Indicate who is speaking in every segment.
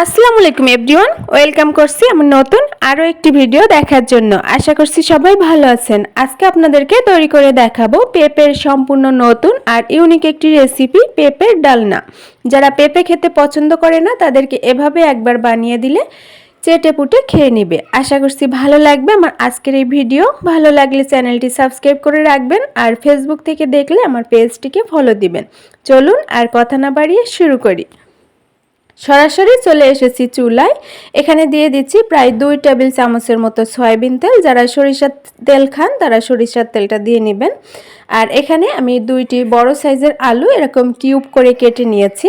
Speaker 1: আসসালামু আলাইকুম everyone, welcome করছি আমার নতুন আরও একটি ভিডিও দেখার জন্য। আশা করছি সবাই ভালো আছেন। আজকে আপনাদেরকে তৈরি করে দেখাবো পেঁপের সম্পূর্ণ নতুন আর ইউনিক একটি রেসিপি, পেঁপের ডালনা। যারা পেঁপে খেতে পছন্দ করে না তাদেরকে এভাবে একবার বানিয়ে দিলে চেটে পুটে খেয়ে নিবে। আশা করছি ভালো লাগবে আমার আজকের এই ভিডিও। ভালো লাগলে চ্যানেলটি সাবস্ক্রাইব করে রাখবেন আর ফেসবুক থেকে দেখলে আমার পেজটিকে ফলো দিবেন। চলুন আর কথা না বাড়িয়ে শুরু করি। সরাসরি চলে এসেছি চুলায়। এখানে দিয়ে দিচ্ছি প্রায় 2 টেবিল চামচের মতো সয়াবিন তেল। যারা সরিষার তেল খান তারা সরিষার তেলটা দিয়ে নেবেন। আর এখানে আমি 2টি বড় সাইজের আলু এরকম কিউব করে কেটে নিয়েছি।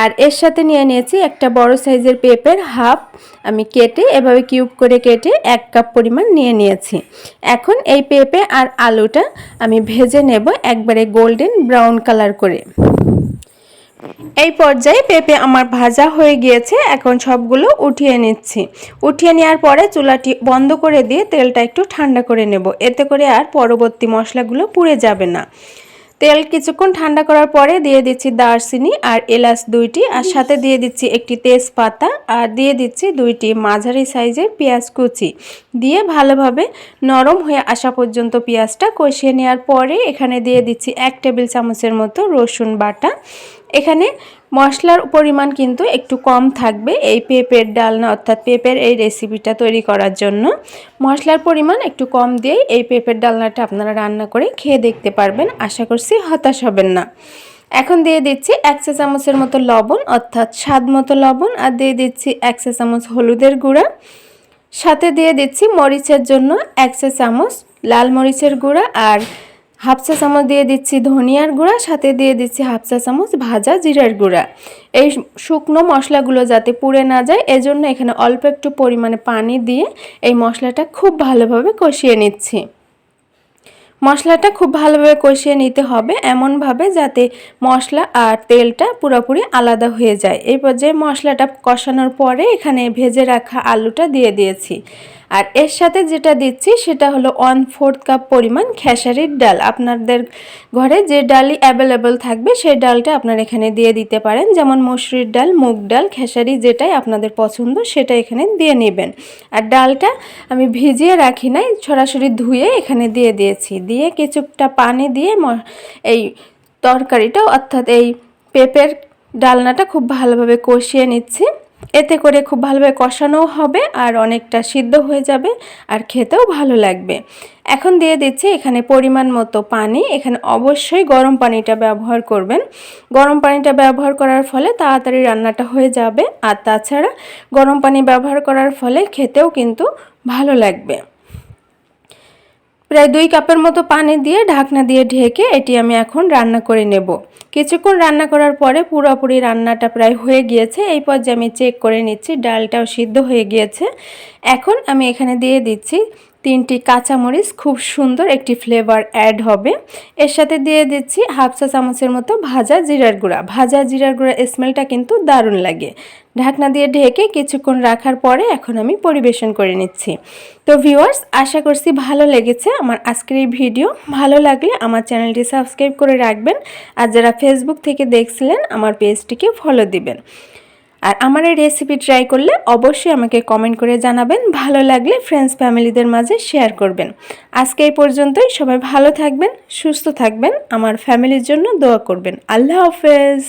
Speaker 1: আর এর সাথে নিয়ে নিয়েছি একটা বড় সাইজের পেঁপের হাফ আমি কেটে এভাবে কিউব করে কেটে 1 কাপ পরিমাণ নিয়ে নিয়েছি। এখন এই পেঁপে আর আলুটা আমি ভেজে নেব একবারে গোল্ডেন ব্রাউন কালার করে। এই পর্যায়ে পেঁপে আমার ভাজা হয়ে গিয়েছে। এখন সবগুলো উঠিয়ে নিচ্ছি। উঠিয়ে নেওয়ার পরে চুলাটি বন্ধ করে দিয়ে তেলটা একটু ঠান্ডা করে নেব, এতে করে আর পরবর্তী মশলাগুলো পুড়ে যাবে না। তেল কিছুক্ষণ ঠান্ডা করার পরে দিয়ে দিচ্ছি দারচিনি আর এলাচ 2টি, আর সাথে দিয়ে দিচ্ছি একটি তেজপাতা, আর দিয়ে দিচ্ছি 2টি মাঝারি সাইজের পেঁয়াজ কুচি দিয়ে ভালোভাবে নরম হয়ে আসা পর্যন্ত পেঁয়াজটা কষিয়ে নেওয়ার পরে এখানে দিয়ে দিচ্ছি 1 টেবিল চামচের মতো রসুন বাটা। এখানে মশলার পরিমাণ কিন্তু একটু কম থাকবে এই পেঁপের ডালনা অর্থাৎ পেঁপের এই রেসিপিটা তৈরি করার জন্য। মশলার পরিমাণ একটু কম দিয়েই এই পেঁপের ডালনাটা আপনারা রান্না করে খেয়ে দেখতে পারবেন। আশা করছি হতাশ হবেন না। এখন দিয়ে দিচ্ছি 1 চা চামচের মতো লবণ অর্থাৎ স্বাদ মতো লবণ, আর দিয়ে দিচ্ছি 1 চা চামচ হলুদের গুঁড়া, সাথে দিয়ে দিচ্ছি মরিচের জন্য 1 চা চামচ লাল মরিচের গুঁড়া, আর হাফ চা চামচ দিয়ে দিচ্ছি ধনিয়ার গুঁড়া, সাথে দিয়ে দিচ্ছি হাফ চা চামচ ভাজা জিরার গুঁড়া। এই শুকনো মশলাগুলো যাতে পুড়ে না যায় এজন্য এখানে অল্প একটু পরিমাণে পানি দিয়ে এই মশলাটা খুব ভালোভাবে কষিয়ে নিচ্ছি। মশলাটা খুব ভালোভাবে কষিয়ে নিতে হবে এমনভাবে যাতে মশলা আর তেলটা পুরোপুরি আলাদা হয়ে যায়। এই পর্যায়ে মশলাটা কষানোর পরে এখানে ভেজে রাখা আলুটা দিয়ে দিয়েছি। আর এর সাথে যেটা দিচ্ছি সেটা হলো 1/4 কাপ পরিমাণ খেসারির ডাল। আপনাদের ঘরে যে ডালই অ্যাভেলেবল থাকবে সেই ডালটা আপনারা এখানে দিয়ে দিতে পারেন, যেমন মসুরির ডাল, মুগ ডাল, খেসারি যেটাই আপনাদের পছন্দ সেটা এখানে দিয়ে নেবেন। আর ডালটা আমি ভিজিয়ে রাখি নাই, সরাসরি ধুয়ে এখানে দিয়ে দিয়েছি। দিয়ে কিছুটা পানি দিয়ে এই তরকারিটা অর্থাৎ এই পেঁপের ডালনাটা খুব ভালোভাবে কষিয়ে নিচ্ছি। এতে করে খুব ভালোভাবে কষানোও হবে আর অনেকটা সিদ্ধ হয়ে যাবে আর খেতেও ভালো লাগবে। এখন দিয়ে দিচ্ছি এখানে পরিমাণ মতো পানি। এখানে অবশ্যই গরম পানিটা ব্যবহার করবেন। গরম পানিটা ব্যবহার করার ফলে তাড়াতাড়ি রান্নাটা হয়ে যাবে, আর তাছাড়া গরম পানি ব্যবহার করার ফলে খেতেও কিন্তু ভালো লাগবে। প্রায় 2 কাপের মতো পানি দিয়ে ঢাকনা দিয়ে ঢেকে এটি আমি এখন রান্না করে নেব। কিছুক্ষণ রান্না করার পরে পুরোপুরি রান্নাটা প্রায় হয়ে গিয়েছে। এই পর্যায়ে আমি চেক করে নিচ্ছি ডালটাও সিদ্ধ হয়ে গিয়েছে। এখন আমি এখানে দিয়ে দিচ্ছি 3টি কাঁচামরিচ, খুব সুন্দর একটি ফ্লেভার অ্যাড হবে। এর সাথে দিয়ে দিচ্ছি হাফ চা চামচের মতো ভাজা জিরার গুঁড়া। ভাজা জিরার গুঁড়া স্মেলটা কিন্তু দারুণ লাগে। ঢাকনা দিয়ে ঢেকে কিছুক্ষণ রাখার পরে এখন আমি পরিবেশন করে নিচ্ছি। তো ভিউয়ার্স, আশা করছি ভালো লেগেছে আমার আজকের এই ভিডিও। ভালো লাগলে আমার চ্যানেলটি সাবস্ক্রাইব করে রাখবেন, আর যারা ফেসবুক থেকে দেখছিলেন আমার পেজটিকে ফলো দিবেন। আর আমার এই রেসিপি ট্রাই করলে অবশ্যই আমাকে কমেন্ট করে জানাবেন। ভালো লাগলে ফ্রেন্ডস ফ্যামিলিদের মাঝে শেয়ার করবেন। আজকে এই পর্যন্তই। সবাই ভালো থাকবেন, সুস্থ থাকবেন, আমার ফ্যামিলির জন্য দোয়া করবেন। আল্লাহ হাফেজ।